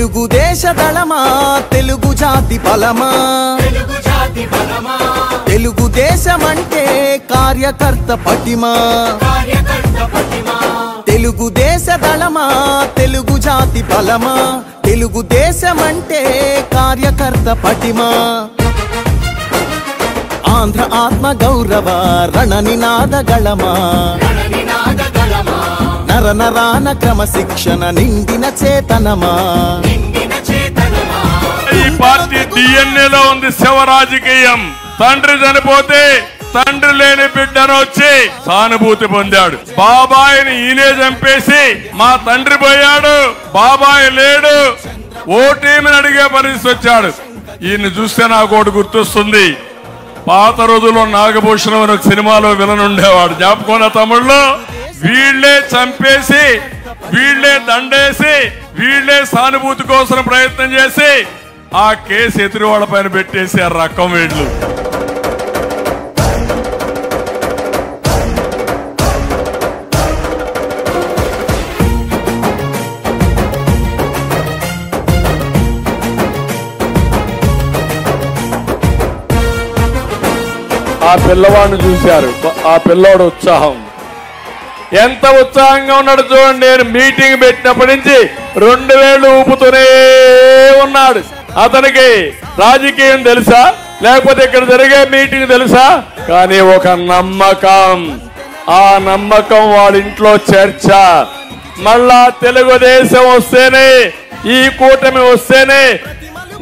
తెలుగుదేశ దళమా తెలుగు జాతి బలమా తెలుగుదేశమంటే కార్యకర్త పటిమా తెలుగుదేశ దళమా తెలుగు జాతి బలమా తెలుగుదేశమంటే కార్యకర్త పటిమా ఆంధ్ర ఆత్మ గౌరవ రణనినాద గళమా నర నరాన క్రమశిక్షణ నిండిన చేతనమా ఈ పార్టీ డిఎన్ఏలో ఉంది శవ రాజకీయం. తండ్రి చనిపోతే తండ్రి లేని బిడ్డను వచ్చి సానుభూతి పొందాడు. బాబాయిని ఈయనే చంపేసి మా తండ్రి పోయాడు, బాబాయ్ లేడు, ఓటీని అడిగే పరిస్థితి వచ్చాడు. ఈయన్ని చూస్తే నాకు ఒకటి గుర్తొస్తుంది. పాత రోజుల్లో నాగభూషణం అనే సినిమాలో విలన్ ఉండేవాడు, జ్ఞాపకం తమ్ముళ్ళు. వీళ్లే చంపేసి వీళ్లే దండేసి వీళ్లే సానుభూతి కోసం ప్రయత్నం చేసి ఆ కేసు ఎదురువాళ్ళ పైన పెట్టేసి ఆ రకం వీళ్ళు. ఆ పిల్లవాడిని చూశారు, ఆ పిల్లోడు ఉత్సాహం ఎంత ఉత్సాహంగా ఉన్నాడు చూడండి. నేను మీటింగ్ పెట్టినప్పటి నుంచి 2000 ఊపుతూనే ఉన్నాడు. అతనికి రాజకీయం తెలుసా లేకపోతే ఇక్కడ జరిగే మీటింగ్ తెలుసా? కానీ ఒక నమ్మకం, ఆ నమ్మకం వాడింట్లో చర్చ. మళ్ళా తెలుగుదేశం వస్తేనే, ఈ కూటమి వస్తేనే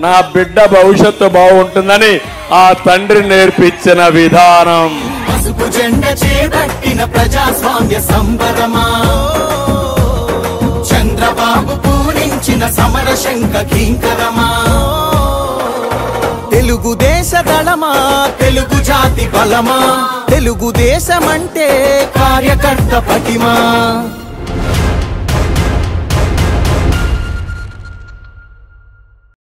నా బిడ్డ భవిష్యత్తు బాగుంటుందని ఆ తండ్రి నేర్పించిన విధానం. పసుపు జెండా చేపట్టిన ప్రజాస్వామ్య సంబరమా, చంద్రబాబు పూరించిన సమర శంఖ కింకరమా. తెలుగుదేశ దళమా తెలుగు జాతి బలమా తెలుగుదేశమంటే కార్యకర్త పటిమా.